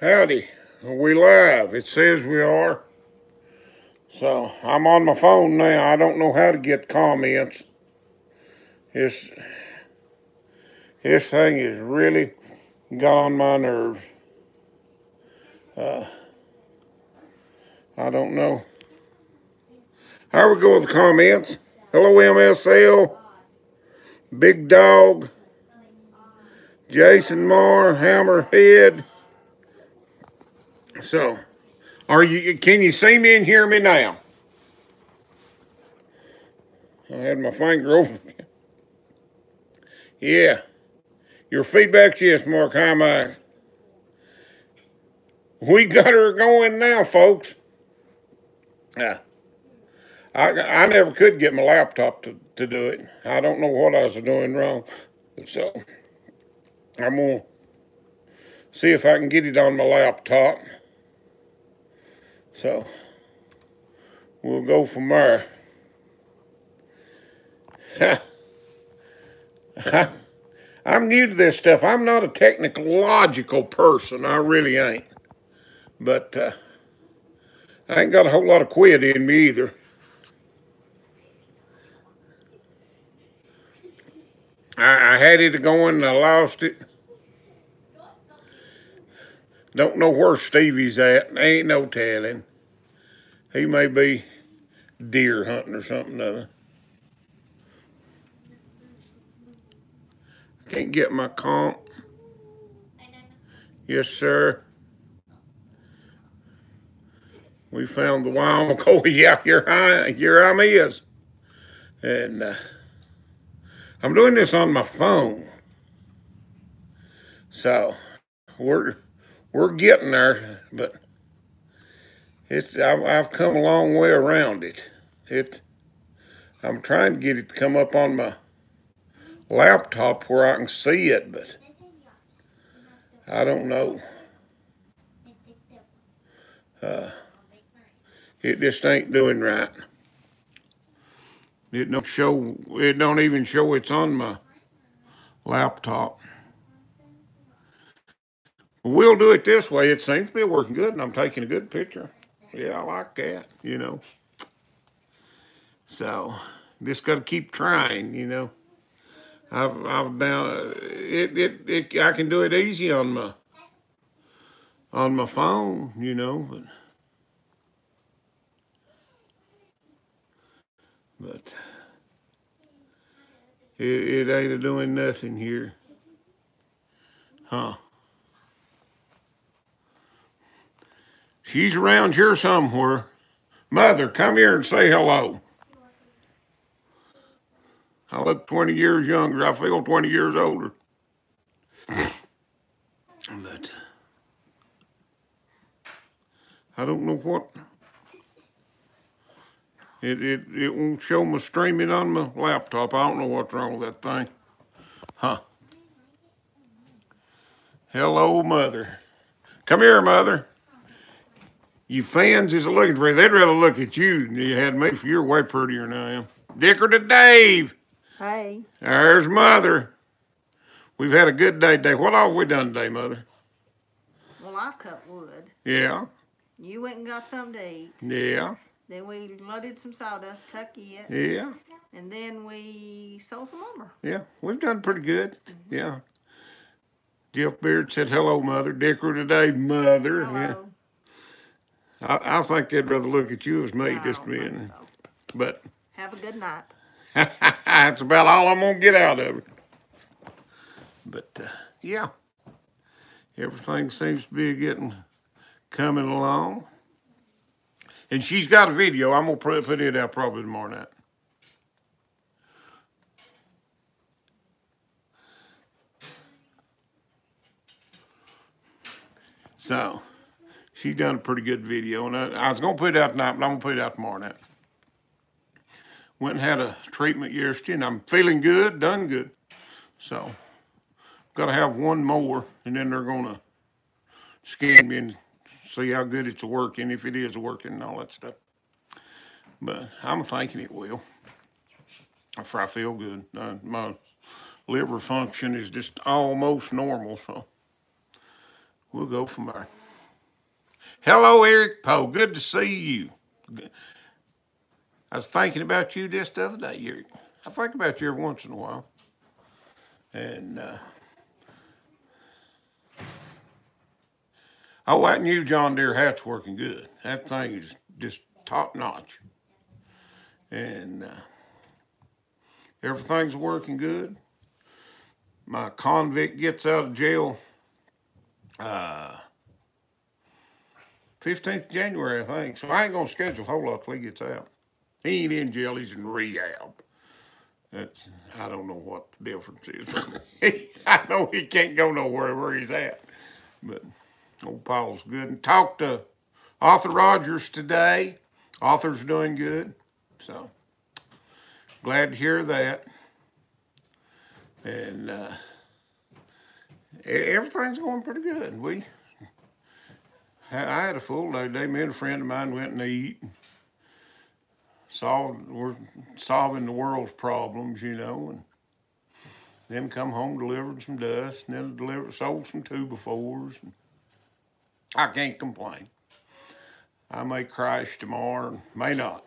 Howdy, we live. It says we are. So I'm on my phone now. I don't know how to get comments. This thing is really got on my nerves. I don't know. How we go with the comments? Hello MSL, Big Dog, Jason Marr, Hammerhead. So, can you see me and hear me now? I had my finger over. Yeah. Your feedback's yes, Mark. Hi, Mike. We got her going now, folks. Yeah. I never could get my laptop to do it. I don't know what I was doing wrong. So, I'm going to see if I can get it on my laptop. So, we'll go from there. I'm new to this stuff. I'm not a technological person. I really ain't. But I ain't got a whole lot of quit in me either. I had it going and I lost it. Don't know where Stevie's at. Ain't no telling. He may be deer hunting or something other. Can't get my comp. Yes, sir. We found the wild coal. Yeah, here I'm is. And I'm doing this on my phone. So we're getting there, but I've come a long way around it. I'm trying to get it to come up on my laptop where I can see it, but I don't know. It just ain't doing right. It don't even show it's on my laptop. We'll do it this way. It seems to be working good, and I'm taking a good picture. Yeah, I like that, So, just got to keep trying, I've down I can do it easy on my phone, but it ain't doing nothing here, huh? She's around here somewhere. Mother, come here and say hello. I look 20 years younger. I feel 20 years older. But I don't know what. It won't show me streaming on my laptop. I don't know what's wrong with that thing. Huh. Hello, Mother. Come here, Mother. You fans is looking for you. They'd rather look at you than you had me, for you're way prettier than I am. Dicker to Dave. Hey. There's Mother. We've had a good day today. What all have we done today, Mother? Well, I cut wood. Yeah. You went and got something to eat. Yeah. Then we loaded some sawdust, tuck it. Yeah. And then we sold some lumber. Yeah, we've done pretty good. Mm-hmm. Yeah. Jeff Beard said, hello, Mother. Dicker today, Mother. Hello. Yeah. I think they'd rather look at you as me, just being. So. But. Have a good night. That's about all I'm going to get out of it. But, yeah. Everything seems to be coming along. And she's got a video. I'm going to put it out probably tomorrow night. So, she done a pretty good video. And I was going to put it out tonight, but I'm going to put it out tomorrow night. Went and had a treatment yesterday, and I'm feeling good, done good. So, got to have one more, and then they're going to scan me and see how good it's working, if it is working and all that stuff. But I'm thinking it will. If I feel good. My liver function is just almost normal, so we'll go from there. Hello, Eric Poe. Good to see you. I was thinking about you just the other day, Eric. I think about you every once in a while. And, oh, that new John Deere hat's working good. That thing is just top notch. And everything's working good. My convict gets out of jail 15th January, I think. So I ain't going to schedule a whole lot till he gets out. He ain't in jail, he's in rehab. I don't know what the difference is. I know he can't go nowhere where he's at. But old Paul's good. And talked to Arthur Rogers today. Arthur's doing good. So glad to hear that. And everything's going pretty good. I had a full day today. Me and a friend of mine went and eat. We're solving the world's problems, you know, and then come home, delivered some dust, and then sold some 2x4s. I can't complain. I may crash tomorrow, may not.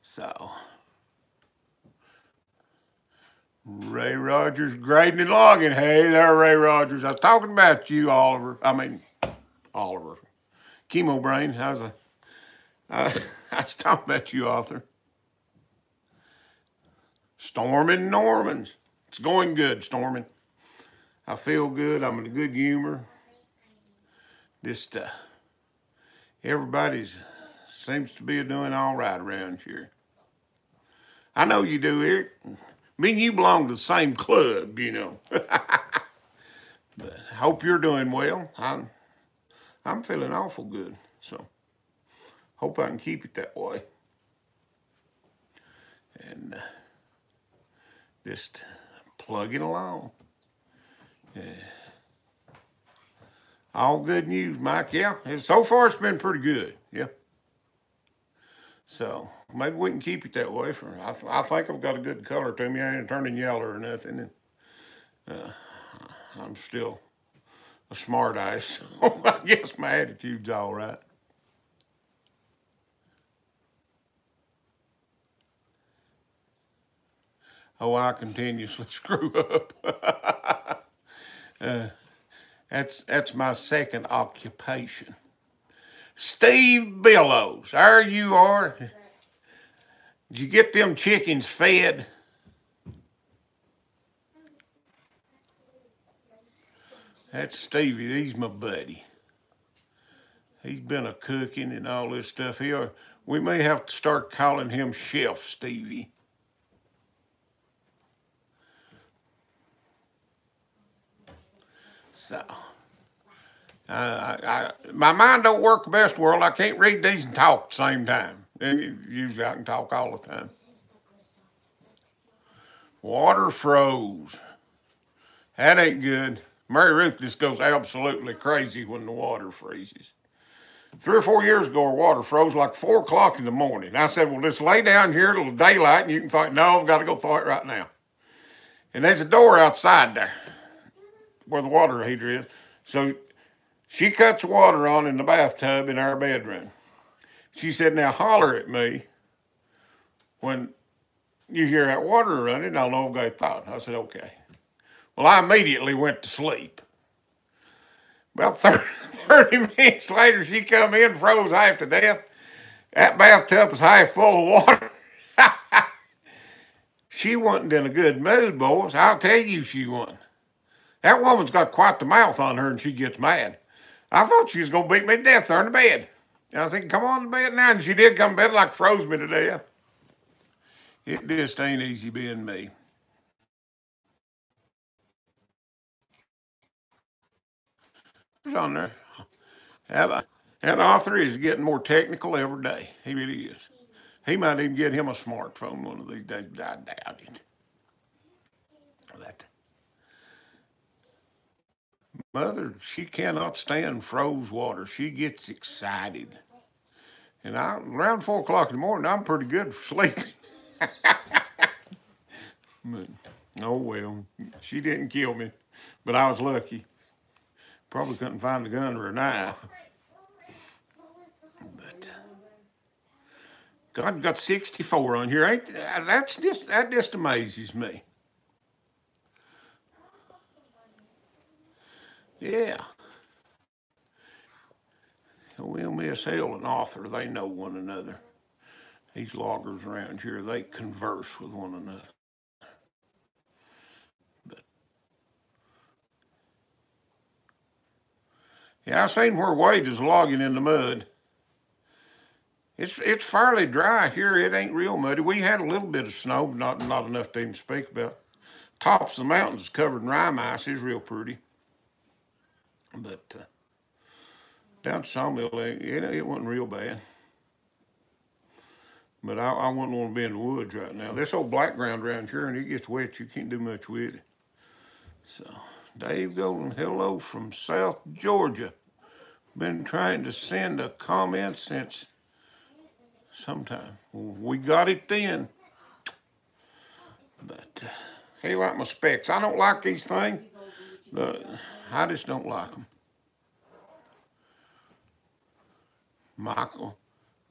So, Ray Rogers grading and logging. Hey there, Ray Rogers. I was talking about you, Oliver. Oliver. Chemo Brain, I was talking about you, Arthur. Storming Normans. It's going good, Storming. I feel good. I'm in a good humor. Just everybody seems to be doing all right around here. I know you do, Eric. Me and you belong to the same club, you know. But I hope you're doing well. I'm feeling awful good, so hope I can keep it that way. And just plugging along. Yeah. All good news, Mike. Yeah, so far it's been pretty good. Yeah. So maybe we can keep it that way. I think I've got a good color to me. I ain't turning yellow or nothing. And, I'm still a smart ass, so I guess my attitude's all right. Oh, I continuously screw up. That's my second occupation. Steve Billows, there you are. Did you get them chickens fed? That's Stevie. He's my buddy. He's been a cooking and all this stuff. We may have to start calling him Chef Stevie. So, my mind don't work the best world. I can't read these and talk at the same time. And usually I can talk all the time. Water froze. That ain't good. Mary Ruth just goes absolutely crazy when the water freezes. 3 or 4 years ago, our water froze like 4 o'clock in the morning. I said, well, just lay down here till daylight, and you can think, no, I've got to go thaw it right now. And there's a door outside there where the water heater is. So she cuts water on in the bathtub in our bedroom. She said, now holler at me when you hear that water running. I'll know I've got a thought. I said, okay. Well, I immediately went to sleep. About 30 minutes later, she come in, froze half to death. That bathtub was half full of water. She wasn't in a good mood, boys. I'll tell you she wasn't. That woman's got quite the mouth on her and she gets mad. I thought she was going to beat me to death there in the bed. And I said, come on to bed now. And she did come to bed like froze me to death. It just ain't easy being me. Who's on there? That Arthur is getting more technical every day. He really is. He might even get him a smartphone one of these days, but I doubt it. Mother, she cannot stand froze water. She gets excited. And around 4 o'clock in the morning, I'm pretty good for sleeping. But, oh well, she didn't kill me, but I was lucky. Probably couldn't find a gun or a knife. But God got 64 on here. That just amazes me. Yeah. Will Miss Hill and Arthur, they know one another. These loggers around here, they converse with one another. But yeah, I seen where Wade is logging in the mud. It's fairly dry here. It ain't real muddy. We had a little bit of snow, but not enough to even speak about. Tops of the mountains covered in rime ice is real pretty. But down to Sawmill, it wasn't real bad. But I wouldn't want to be in the woods right now. This old black ground around here, and it gets wet, you can't do much with it. So, Dave Golden, hello from South Georgia. Been trying to send a comment since sometime. We got it then. But, hey, like my specs. I don't like these things, but I just don't like them. Michael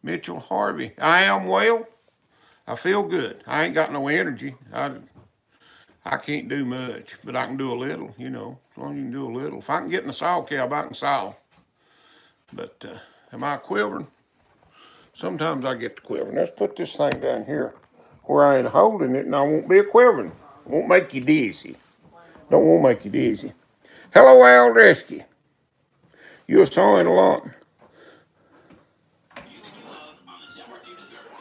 Mitchell Harvey. I am well. I feel good. I ain't got no energy. I can't do much, but I can do a little, you know, as long as you can do a little. If I can get in the saw cab, I can saw. But am I quivering? Sometimes I get to quivering. Let's put this thing down here where I ain't holding it, and I won't be a quivering. Won't make you dizzy. Don't want to make you dizzy. Hello, Al Rescue. You're sawing a lot.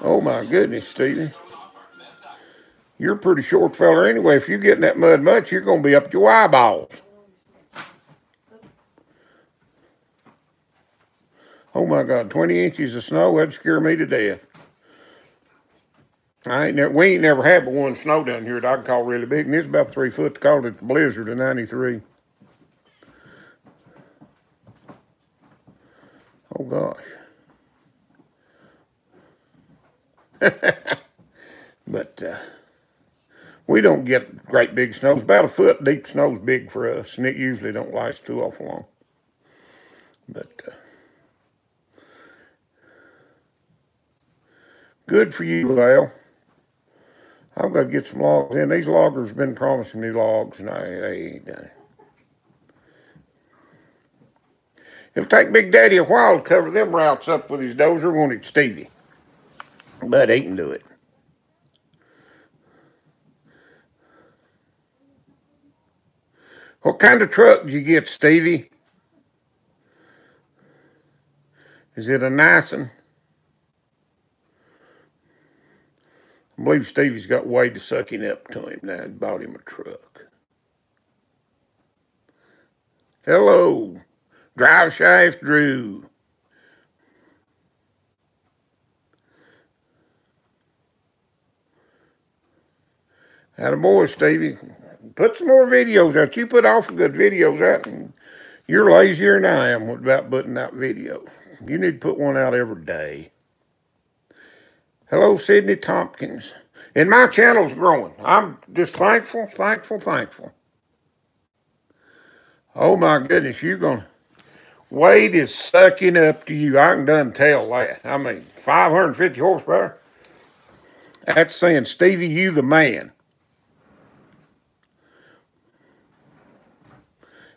Oh, my goodness, Stevie. You're a pretty short fella anyway. If you get in that mud much, you're going to be up to your eyeballs. Oh, my God, 20 inches of snow, that'd scare me to death. We ain't never had but one snow down here that I can call really big, and it's about 3 foot. They called it the blizzard of '93. Oh, gosh. But we don't get great big snows. About a foot deep snow's big for us, and it usually don't last too awful long. But good for you, Al. I've got to get some logs in. These loggers have been promising me logs, and I ain't done it. It'll take Big Daddy a while to cover them routes up with his dozer, won't it, Stevie? But he can do it. What kind of truck did you get, Stevie? Is it a nice one? I believe Stevie's got Wade to sucking up to him now. He bought him a truck. Hello, Drive Shaft Drew. Attaboy, Stevie. Put some more videos out. You put awful good videos out, and you're lazier than I am about putting out videos. You need to put one out every day. Hello, Sidney Tompkins. And my channel's growing. I'm just thankful. Oh, my goodness, Wade is sucking up to you. I can done tell that. I mean, 550 horsepower. That's saying, Stevie, you the man.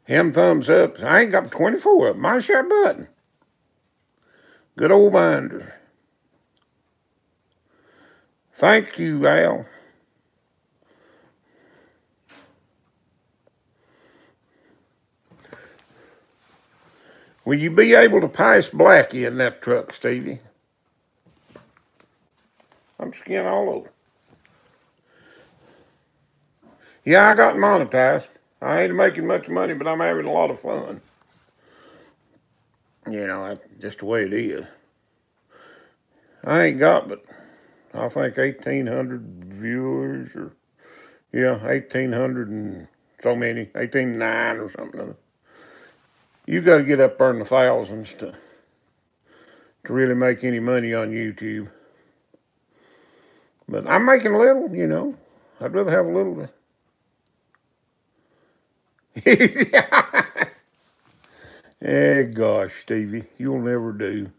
Him thumbs up. I ain't got 24 of them. My shot button. Good old binder. Thank you, Al. Will you be able to pass Blackie in that truck, Stevie? I'm skin all over. Yeah, I got monetized. I ain't making much money, but I'm having a lot of fun. You know, that's just the way it is. I ain't got but, I think, 1,800 viewers, or, yeah, 1,800 and so many, 1,809 or something. You got to get up there in the thousands to really make any money on YouTube. But I'm making a little, you know. I'd rather have a little. Eh, gosh, Stevie, you'll never do.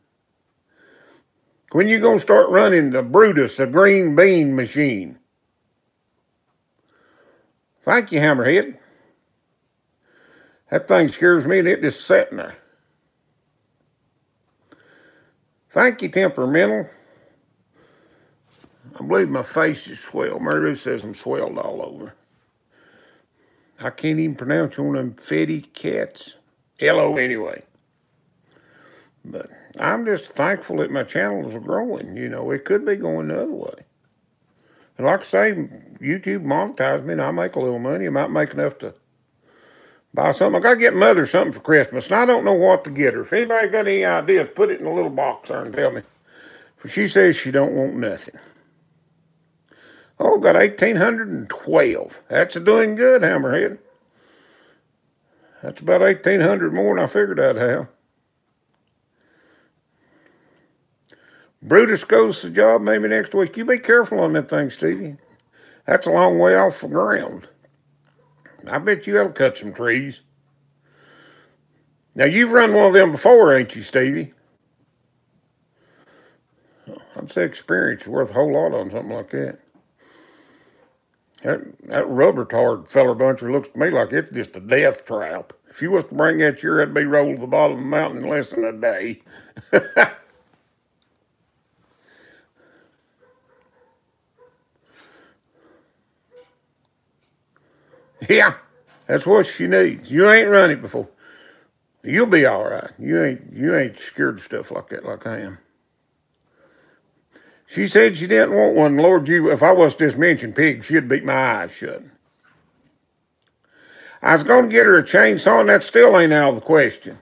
When you gonna start running the Brutus, the green bean machine? Thank you, Hammerhead. That thing scares me and it just sitting there. Thank you, Temperamental. I believe my face is swelled. Mary Lou says I'm swelled all over. I can't even pronounce one of them fetty cats. Hello, anyway. But I'm just thankful that my channels are growing. You know, it could be going the other way. And like I say, YouTube monetized me and I make a little money. I might make enough to buy something. I got to get Mother something for Christmas, and I don't know what to get her. If anybody got any ideas, put it in a little box there and tell me. For she says she don't want nothing. Oh, got 1,812. That's doing good, Hammerhead. That's about 1,800 more than I figured I'd have. Brutus goes to the job maybe next week. You be careful on that thing, Stevie. That's a long way off the ground. I bet you that'll cut some trees. Now, you've run one of them before, ain't you, Stevie? I'd say experience is worth a whole lot on something like that. That rubber tard feller buncher looks to me like it's just a death trap. If you was to bring that here, it'd be rolled to the bottom of the mountain in less than a day. Yeah, that's what she needs. You ain't run it before. You'll be all right. You ain't scared of stuff like that like I am. She said she didn't want one. Lord, if I was to just mention pigs, she'd beat my eyes shut. I was going to get her a chainsaw, and that still ain't out of the question.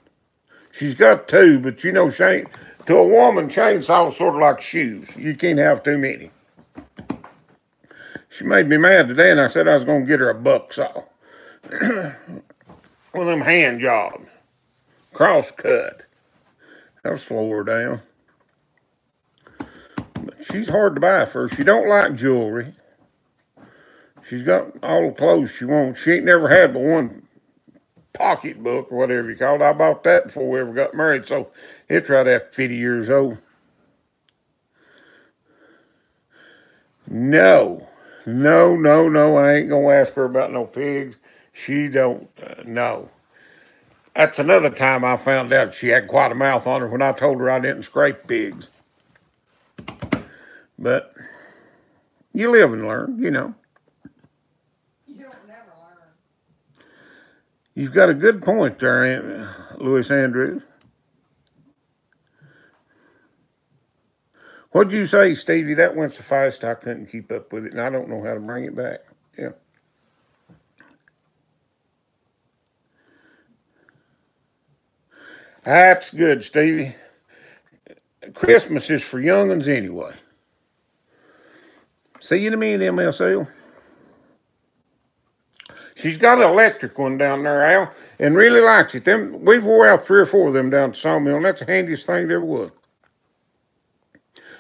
She's got two, but you know, to a woman, chainsaws sort of like shoes. You can't have too many. She made me mad today, and I said I was going to get her a buck saw. One of them hand jobs. Cross cut. That'll slow her down. But she's hard to buy for her. She don't like jewelry. She's got all the clothes she wants. She ain't never had but one pocketbook or whatever you call it. I bought that before we ever got married, so it's right after 50 years old. No, I ain't gonna ask her about no pigs. She don't know. That's another time I found out she had quite a mouth on her when I told her I didn't scrape pigs. But you live and learn, you know. You don't never learn. You've got a good point there, Louis Andrews. What'd you say, Stevie? That went so fast I couldn't keep up with it, and I don't know how to bring it back. Yeah. That's good, Stevie. Christmas is for young'uns anyway. See you in a minute, MSL. She's got an electric one down there, Al, and really likes it. We've wore out 3 or 4 of them down at the sawmill, and that's the handiest thing there ever was.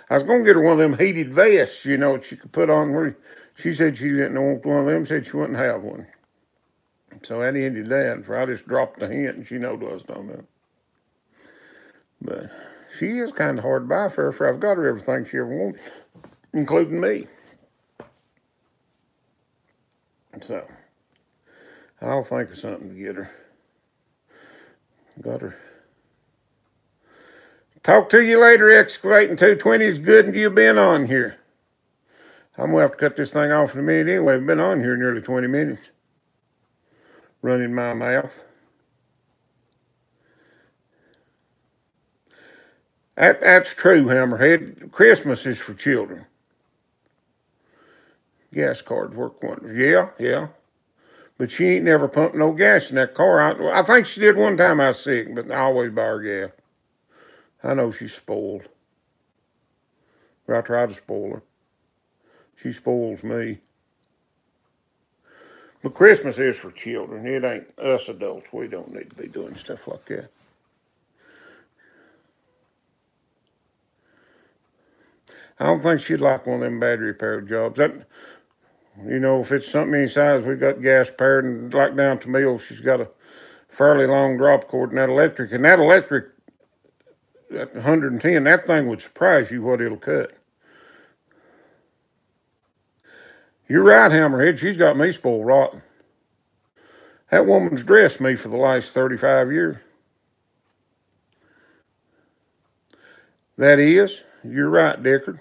I was going to get her one of them heated vests, you know, she could put on where she said she didn't want one of them, said she wouldn't have one. So that ended that. So I just dropped the hint, and she knowed what I was talking about. But she is kind of hard to buy for her, for I've got her everything she ever wanted, including me. So I'll think of something to get her. Got her. Talk to you later, Excavating 220. It's good and you been on here. I'm going to have to cut this thing off in a minute anyway. I've been on here nearly 20 minutes. Running my mouth. That's true, Hammerhead. Christmas is for children. Gas cards work wonders. Yeah. But she ain't never pumped no gas in that car. I think she did one time I was sick, but I always buy her gas. I know she's spoiled. But I try to spoil her. She spoils me. But Christmas is for children. It ain't us adults. We don't need to be doing stuff like that. I don't think she'd like one of them battery repair jobs. You know, if it's something any size, we got gas paired, and like down to Mill, she's got fairly long drop cord, and that electric, at 110, that thing would surprise you what it'll cut. You're right, Hammerhead. She's got me spoiled rotten. That woman's dressed me for the last 35 years. That is. You're right, Deckard.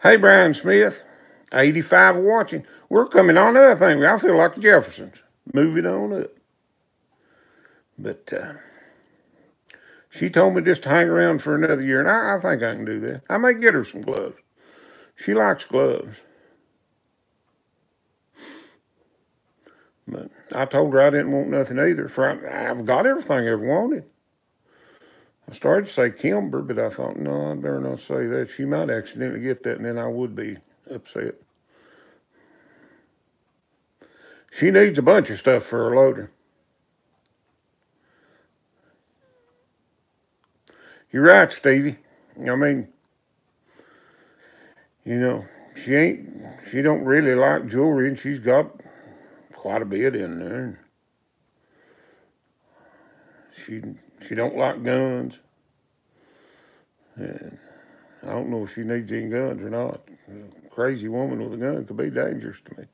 Hey, Brian Smith. 85 watching. We're coming on up, ain't we? I feel like the Jeffersons. Moving on up. But she told me just to hang around for another year, and I think I can do that. I may get her some gloves. She likes gloves. But I told her I didn't want nothing either. I've got everything I ever wanted. I started to say Kimber, but I thought, no, I better not say that. She might accidentally get that, and then I would be upset. She needs a bunch of stuff for her loader. You're right, Stevie. I mean, you know, she don't really like jewelry, and she's got quite a bit in there. She don't like guns. And I don't know if she needs any guns or not. A crazy woman with a gun could be dangerous to me.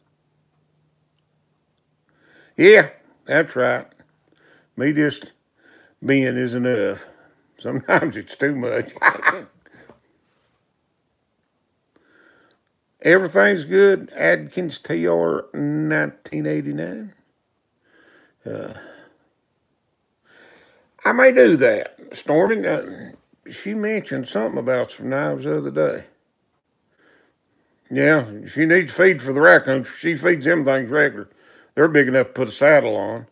Yeah, that's right. Me just being is enough. Sometimes it's too much. Everything's good. Adkins TR 1989. I may do that. Stormy, she mentioned something about some knives the other day. Yeah, she needs feed for the raccoons. She feeds them things regular. They're big enough to put a saddle on.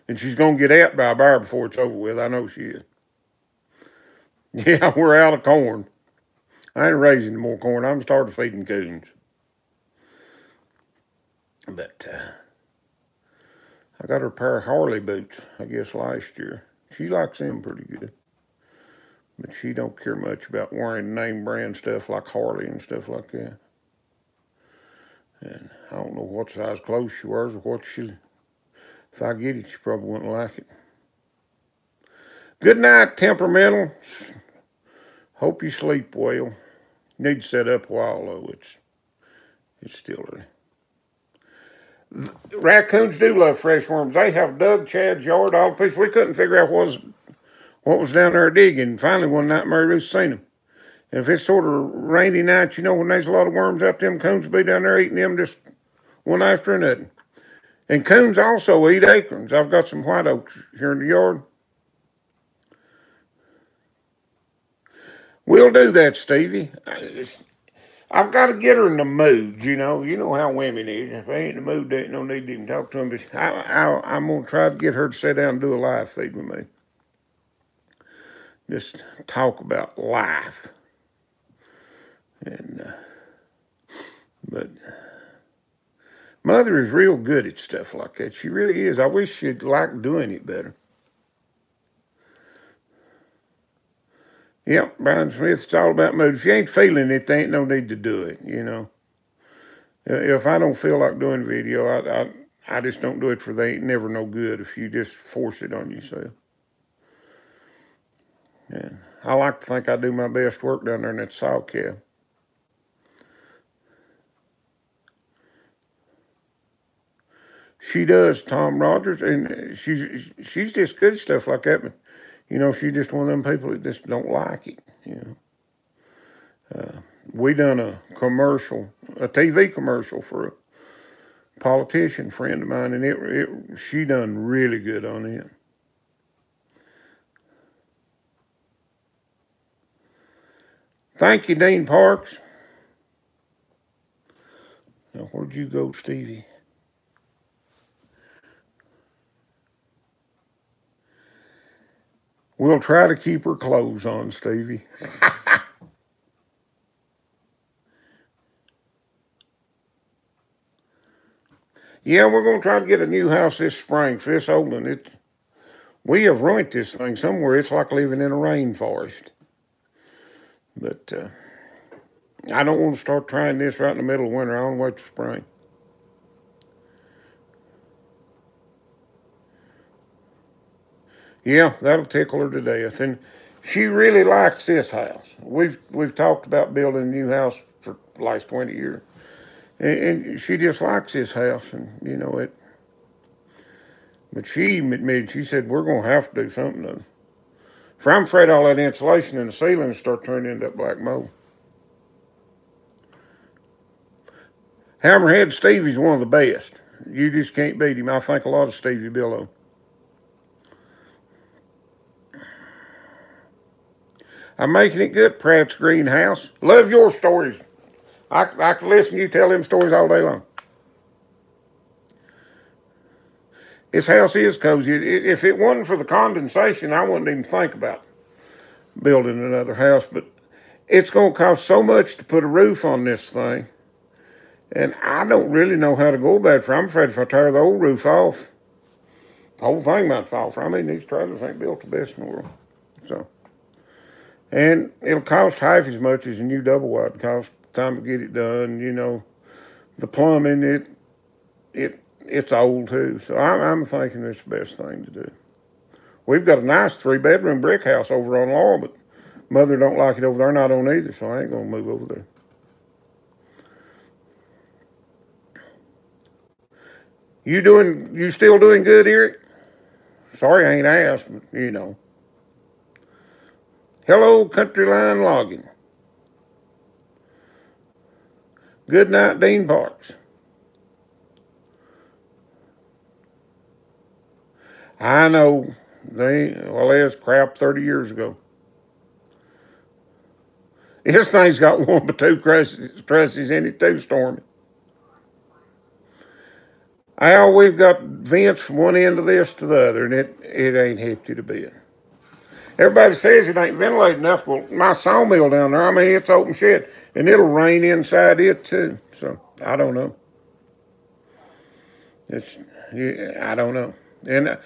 And she's going to get out by a bear before it's over with. I know she is. Yeah, we're out of corn. I ain't raising more corn. I'm starting feeding coons. But I got her a pair of Harley boots, I guess, last year. She likes them pretty good. But she don't care much about wearing name brand stuff like Harley and stuff like that. And I don't know what size clothes she wears or what if I get it, she probably wouldn't like it. Good night, temperamental. Hope you sleep well. Need to set up a while, though. It's still early. Raccoons do love fresh worms. They have dug Chad's yard all the piece. We couldn't figure out what was down there digging. Finally, one night, Mary Ruth seen them. And if it's sort of rainy night, you know, when there's a lot of worms out, them coons will be down there eating them just one after another. And coons also eat acorns. I've got some white oaks here in the yard. We'll do that, Stevie. I've got to get her in the mood, you know. You know how women is. If they ain't in the mood, there ain't no need to even talk to them. But I'm going to try to get her to sit down and do a live feed with me. Just talk about life. And, but Mother is real good at stuff like that. She really is. I wish she'd like doing it better. Yep, Brian Smith, it's all about mood. If you ain't feeling it, there ain't no need to do it, you know. If I don't feel like doing video, I just don't do it for they ain't never no good if you just force it on yourself. And I like to think I do my best work down there in that saw cab. She does, Tom Rogers, and she's just good at stuff like that. But, you know, she's just one of them people that just don't like it, you know. We done a TV commercial for a politician friend of mine, and she done really good on it. Thank you, Dean Parks. Now, where'd you go, Stevie? We'll try to keep her clothes on, Stevie. Yeah, we're going to try to get a new house this spring for this old one. We have ruined this thing somewhere. It's like living in a rainforest. But I don't want to start trying this right in the middle of winter. I want to wait till spring. Yeah, that'll tickle her to death. And she really likes this house. We've talked about building a new house for the last 20 years. And she just likes this house, and you know it. But she admitted, she said, we're going to have to do something to it. For I'm afraid all that insulation in the ceiling will start turning into that black mold. Hammerhead Stevie's one of the best. You just can't beat him. I think a lot of Stevie Billo. I'm making it good, Pratt's Greenhouse. Love your stories. I can listen to you tell them stories all day long. This house is cozy. If it wasn't for the condensation, I wouldn't even think about building another house. But it's going to cost so much to put a roof on this thing. And I don't really know how to go about it. I'm afraid if I tear the old roof off, the whole thing might fall for. I mean, these trailers ain't built the best in the world. So, and it'll cost half as much as a new double wide cost time to get it done. You know, the plumbing, it's old too. So I'm thinking it's the best thing to do. We've got a nice 3-bedroom brick house over on Laurel, but Mother don't like it over there, and I don't either, so I ain't gonna move over there. You still doing good, Eric? Sorry I ain't asked, but you know. Hello, Country Line Logging. Good night, Dean Parks. I know. They was crap 30 years ago. This thing's got one but two trusses in it too, Stormy. We've got vents from one end of this to the other, and it ain't hefty to bed. Everybody says it ain't ventilated enough. Well, my sawmill down there, I mean, it's open shed, and it'll rain inside it too. So I don't know. I don't know. And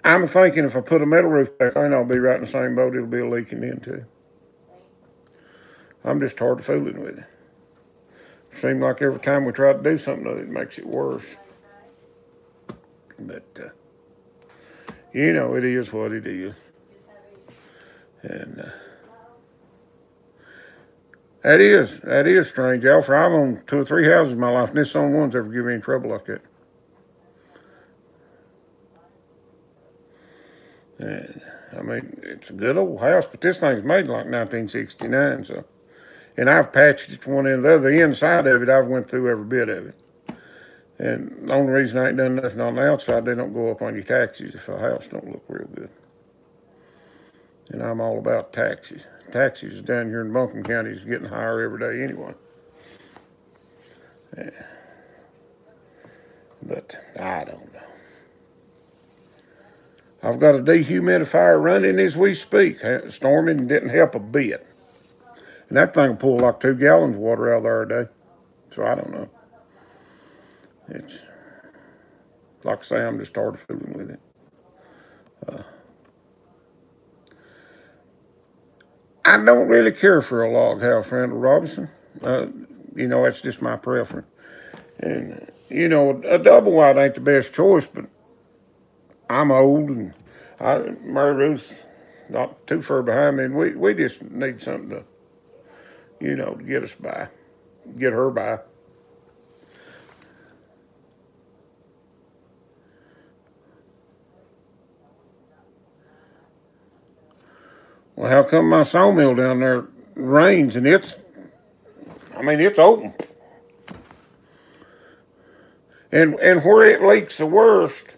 I'm thinking if I put a metal roof back on, I'll be right in the same boat. It'll be leaking in too. I'm just tired of fooling with it. Seems like every time we try to do something with it, it makes it worse. But, you know, it is what it is. And that is strange, Alfred. I've owned 2 or 3 houses in my life, and this is the only one's ever given me any trouble like that. And, I mean, it's a good old house, but this thing's made in like 1969, so. And I've patched it from one end to the other. The inside of it, I've went through every bit of it. And the only reason I ain't done nothing on the outside, they don't go up on your taxes if a house don't look real good. And I'm all about taxes. Taxes down here in Buncombe County is getting higher every day anyway. Yeah. But I don't know. I've got a dehumidifier running as we speak. Storming didn't help a bit. And that thing will pull like 2 gallons of water out of there a day. So I don't know. It's, like I say, I'm just tired of fooling with it. I don't really care for a log house, Randall Robinson. You know, that's just my preference. And, you know, a double wide ain't the best choice, but I'm old and Mary Ruth's not too far behind me, and we just need something to, you know, to get us by, get her by. Well, how come my sawmill down there rains and it's open. And where it leaks the worst,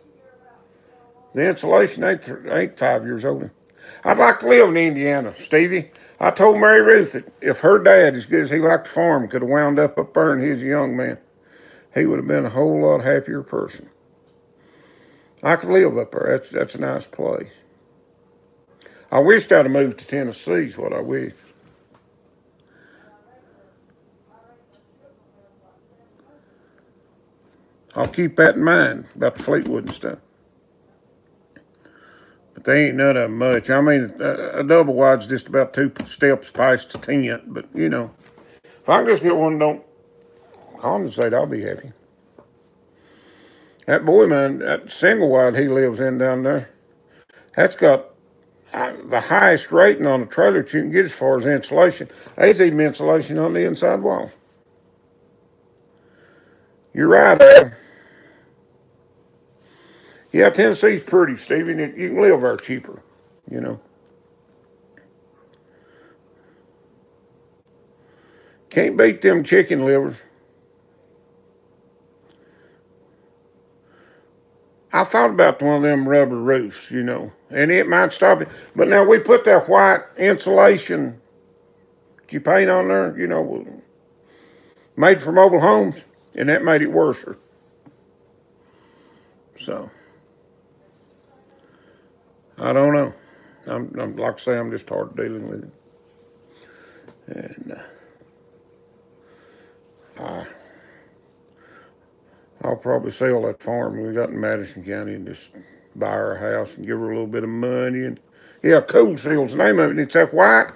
the insulation ain't 5 years old. I'd like to live in Indiana, Stevie. I told Mary Ruth that if her dad, as good as he liked to farm, could have wound up there and he was a young man, he would have been a whole lot happier person. I could live up there. That's a nice place. I wished I'd have moved to Tennessee is what I wish. I'll keep that in mind about the Fleetwood and stuff. But they ain't none of them much. I mean, a double wide's just about 2 steps past the tent. But, you know, if I can just get one that don't condensate, I'll be happy. That boy, man, that single wide he lives in down there, That's got the highest rating on a trailer that you can get as far as insulation. There's even insulation on the inside walls. You're right, Adam. Yeah, Tennessee's pretty, Stevie. You can live there cheaper, you know. Can't beat them chicken livers. I thought about one of them rubber roofs, you know, and it might stop it. But now we put that white insulation that you paint on there, you know, made for mobile homes, and that made it worse. So, I don't know. I'm like I say, I'm just hard dealing with it. And I'll probably sell that farm we got in Madison County and just buy her a house and give her a little bit of money. And yeah, Cool Seal's the name of it. And it's that white.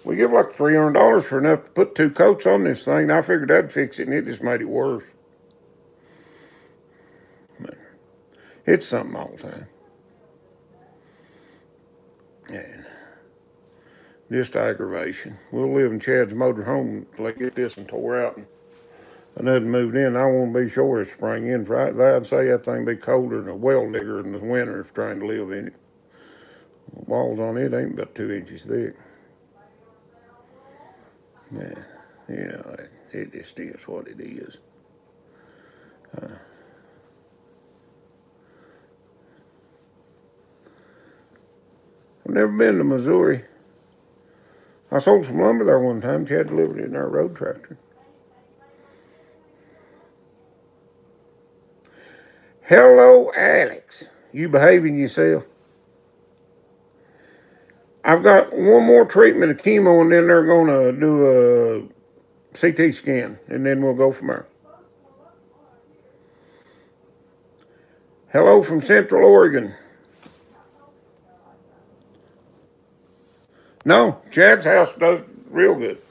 We give like $300 for enough to put 2 coats on this thing. And I figured that'd fix it, and it just made it worse. But it's something all the time. And just aggravation. We'll live in Chad's motor home until they get this and tore out. And another moved in. I won't be sure it's spring in. I'd say that thing be colder than a well digger in the winter if trying to live in it. The walls on it ain't about 2 inches thick. Yeah, you know, it just is what it is. I've never been to Missouri. I sold some lumber there one time. Chad delivered it in our road tractor. Hello, Alex. You behaving yourself? I've got one more treatment of chemo, and then they're going to do a CT scan, and then we'll go from there. Hello from Central Oregon. No, Chad's house does real good.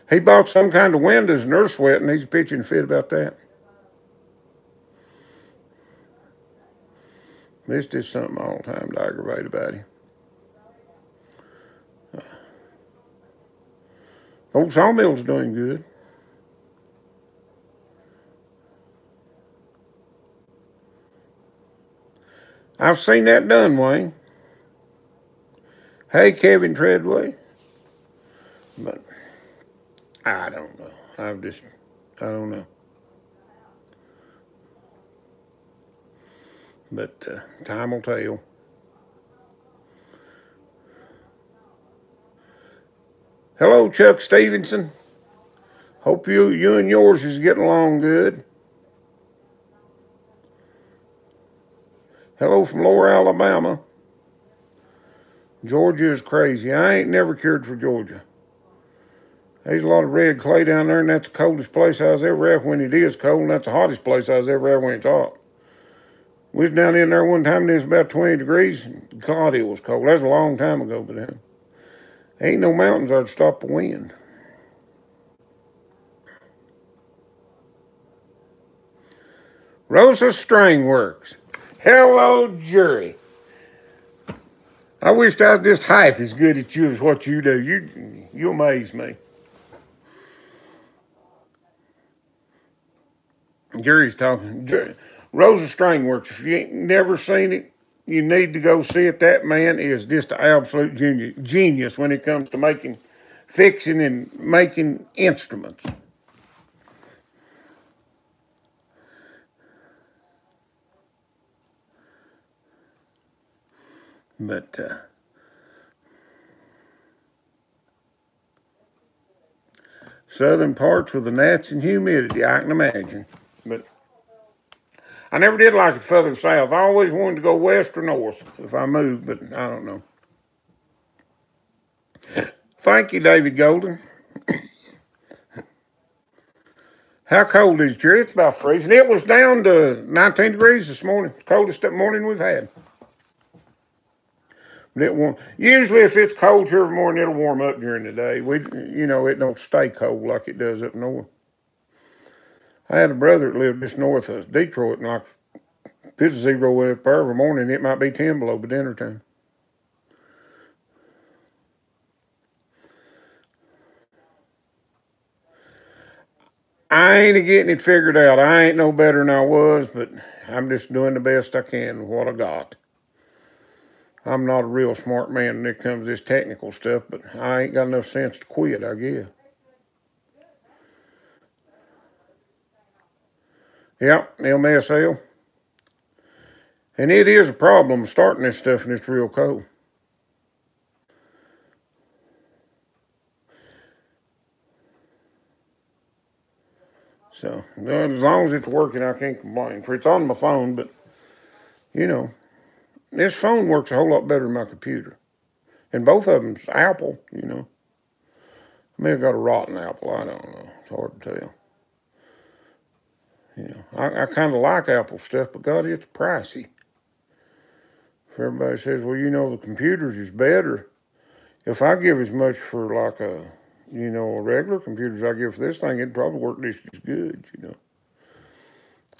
He bought some kind of windows, and they're sweating. He's pitching a fit about that. It's just something all the time to aggravate about him. Old Sawmill's doing good. I've seen that done, Wayne. Hey, Kevin Treadway. But I don't know. I don't know. But time will tell. Hello, Chuck Stevenson. Hope you and yours is getting along good. Hello from Lower Alabama. Georgia is crazy. I ain't never cared for Georgia. There's a lot of red clay down there, and that's the coldest place I was ever at when it is cold, and that's the hottest place I was ever at when it's hot. We was down in there one time, and it was about 20 degrees. God, it was cold. That was a long time ago, but ain't no mountains that stop the wind. Rosa String Works. Hello, jury. I wished I was just half as good at you as what you do. You amaze me. Jury's talking. Rosa String Works. If you ain't never seen it, you need to go see it. That man is just an absolute genius when it comes to fixing and making instruments. But southern parts with the gnats and humidity, I can imagine. But I never did like it further south. I always wanted to go west or north if I moved, but I don't know. Thank you, David Golden. How cold is it, Jerry? It's about freezing. It was down to 19 degrees this morning. Coldest morning we've had. But it won't. Usually, if it's cold here every morning, it'll warm up during the day. It don't stay cold like it does up north. I had a brother that lived just north of Detroit, and like If it's 0 up there every morning, it might be 10 below by dinner time. I ain't getting it figured out. I ain't no better than I was, but I'm just doing the best I can with what I got. I'm not a real smart man when it comes to this technical stuff, but I ain't got enough sense to quit, I guess. Yep, MSL. And it is a problem starting this stuff and it's real cold. So, as long as it's working, I can't complain. For it's on my phone, but, you know, this phone works a whole lot better than my computer. And both of them's Apple, you know. I may have got a rotten apple, I don't know. It's hard to tell. You know, I kind of like Apple stuff, but God, it's pricey. If everybody says, well, you know, the computers is better. If I give as much for like a, you know, a regular computer as I give for this thing, it'd probably work just as good, you know.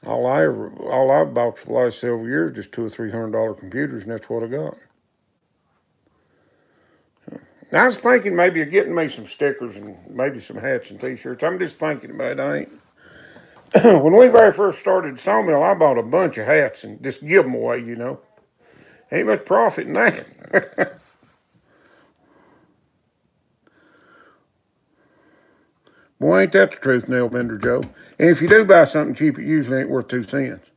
All I've bought for the last several years is $200 or $300 computers, and that's what I got. I was thinking maybe of getting me some stickers and maybe some hats and t-shirts. I'm just thinking about it. I ain't. When we very first started Sawmill, I bought a bunch of hats and just give them away, you know. Ain't much profit in that. Boy, ain't that the truth, Nail Bender Joe. And if you do buy something cheap, it usually ain't worth 2 cents.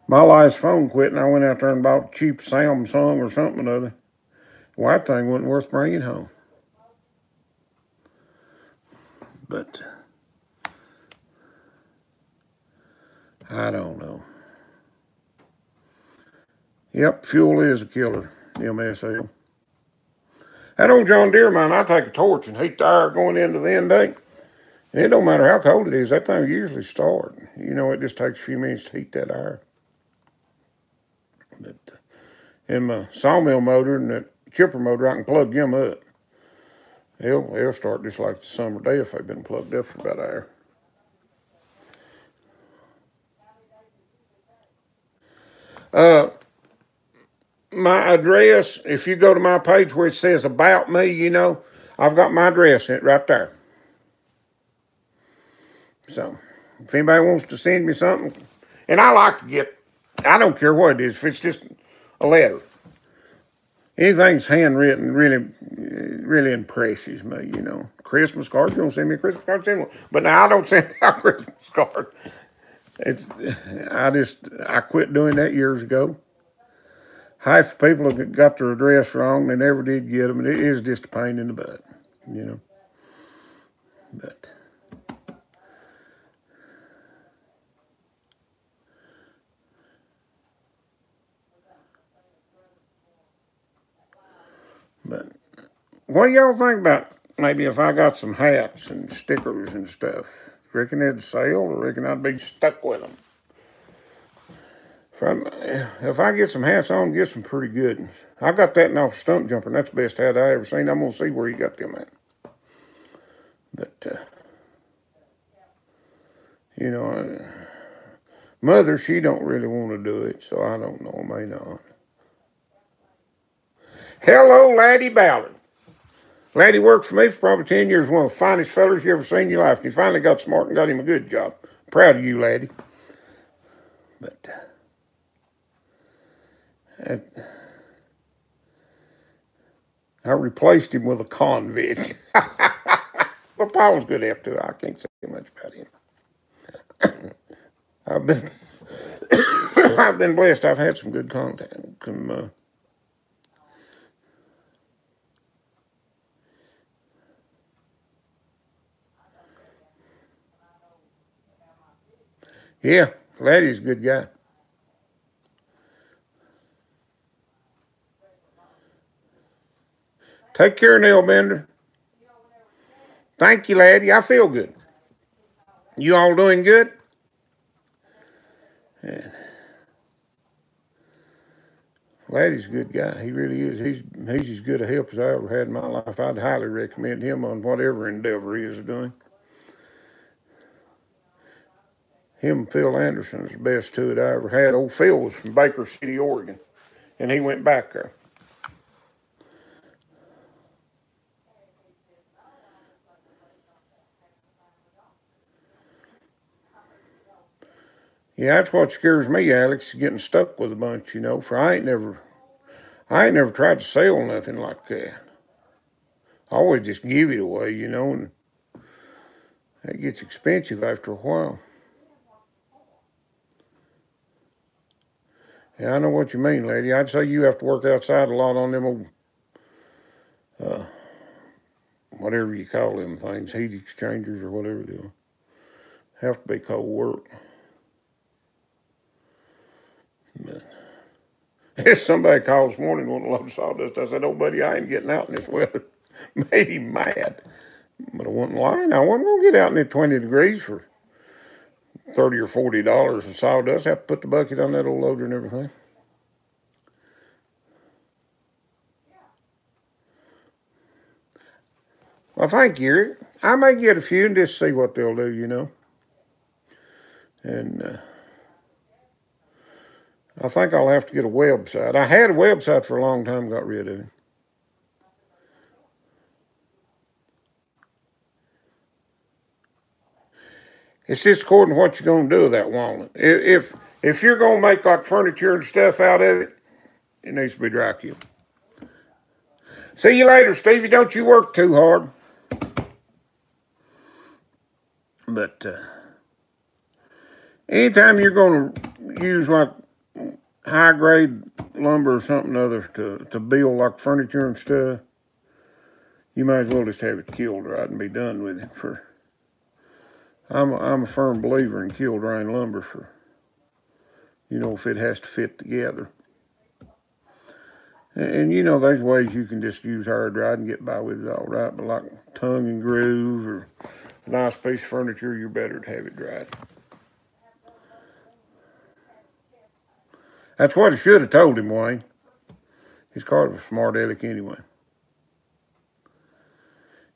My last phone quit, and I went out there and bought a cheap Samsung or something or other. Well, that thing wasn't worth bringing home. But I don't know. Yep, fuel is a killer, MSL. That old John Deere mine, I take a torch and heat the air going into the intake. And it don't matter how cold it is, that thing usually start. You know, it just takes a few minutes to heat that air. But in my sawmill motor and that chipper motor, I can plug them up. They'll start just like the summer day if they've been plugged up for about an hour. My address, if you go to my page where it says about me, you know, I've got my address in it right there. So if anybody wants to send me something, and I like to get, I don't care what it is, if it's just a letter. Anything's handwritten really impresses me, you know. Christmas cards, you don't send me a Christmas card, send one. But now I don't send out Christmas cards. I quit doing that years ago. Half the people have got their address wrong. They never did get them, and it is just a pain in the butt, you know. But what do y'all think about maybe if I got some hats and stickers and stuff? Reckon they'd sell, or reckon I'd be stuck with them? If I get some hats, I'm gonna get some pretty good ones. I got that off Stump Jumper, and that's the best hat I ever seen. I'm gonna see where he got them at. But you know, Mother, she don't really want to do it, so I don't know, may not. Hello, Laddie Ballard. Laddie worked for me for probably 10 years, one of the finest fellers you ever seen in your life, and he finally got smart and got him a good job. Proud of you, Laddie. But I replaced him with a convict. Well, Paul was good after. I can't say much about him. I've been I've been blessed. I've had some good contact. Yeah, Laddie's a good guy. Take care, Nail Bender. Thank you, Laddie. I feel good. You all doing good? Yeah. Laddie's a good guy. He really is. He's as good a help as I ever had in my life. I'd highly recommend him on whatever endeavor he is doing. Him and Phil Anderson is the best two that I ever had. Old Phil was from Baker City, Oregon, and he went back there. Yeah, that's what scares me, Alex, getting stuck with a bunch, you know, for I ain't never tried to sell nothing like that. I always just give it away, you know, and that gets expensive after a while. Yeah, I know what you mean, lady. I'd say you have to work outside a lot on them old, whatever you call them things, heat exchangers or whatever they are. Have to be cold work. But somebody called this morning wanting a load of sawdust. I said, "Oh, buddy, I ain't getting out in this weather." Made him mad. But I wasn't lying. I wasn't going to get out in the 20 degrees for $30 or $40 of sawdust. I have to put the bucket on that old loader and everything. Well, thank you, Eric. I may get a few and just see what they'll do, you know. And I think I'll have to get a website. I had a website for a long time, got rid of it. It's just according to what you're going to do with that walnut. If you're going to make like furniture and stuff out of it, it needs to be dry killed. See you later, Stevie. Don't you work too hard. But anytime you're going to use like high-grade lumber or something other to build like furniture and stuff, you might as well just have it killed right and be done with it. I'm a firm believer in killed grain lumber for, you know, if it has to fit together. And you know, there's ways you can just use hard dried and get by with it all right, but like tongue and groove or a nice piece of furniture, you're better to have it dried. That's what I should have told him, Wayne. His car was smart aleck anyway.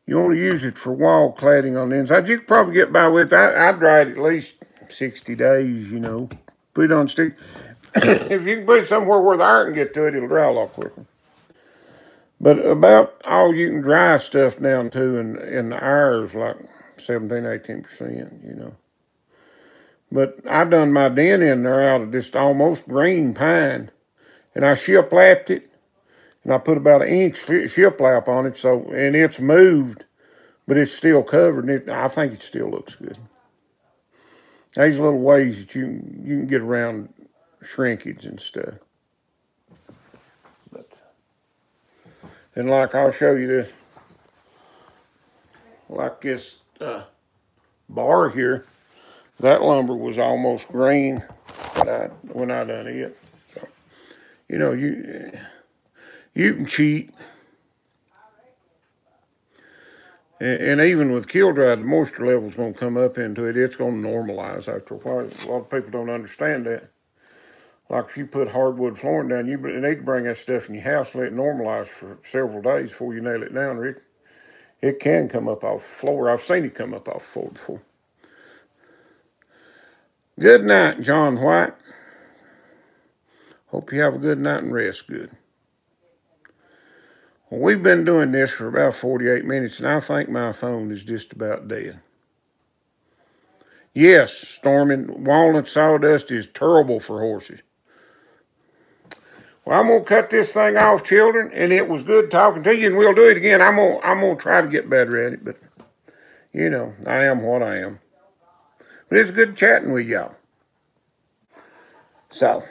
You want to use it for wall cladding on the inside. You could probably get by with that. I'd dry it at least 60 days, you know. Put it on stick. If you can put it somewhere where the air can get to it, it'll dry a lot quicker. But about all you can dry stuff down to, and the air is like 17, 18%, you know. But I done my den in there out of just almost green pine, and I shiplapped it, and I put about 1 inch shiplap on it, so, and it's moved, but it's still covered, and I think it still looks good. There's little ways that you can get around shrinkage and stuff. And like, I'll show you this, like this bar here, that lumber was almost green when I done it. So, you know, you can cheat. And even with kiln dried, the moisture level's going to come up into it. It's going to normalize after a while. A lot of people don't understand that. Like if you put hardwood flooring down, you need to bring that stuff in your house, let it normalize for several days before you nail it down, or it can come up off the floor. I've seen it come up off the floor before. Good night, John White. Hope you have a good night and rest good. Well, we've been doing this for about 48 minutes, and I think my phone is just about dead. Yes, Storming, walnut sawdust is terrible for horses. Well, I'm going to cut this thing off, children, and it was good talking to you, and we'll do it again. I'm gonna try to get better at it, but, you know, I am what I am. But it's good chatting with y'all. So...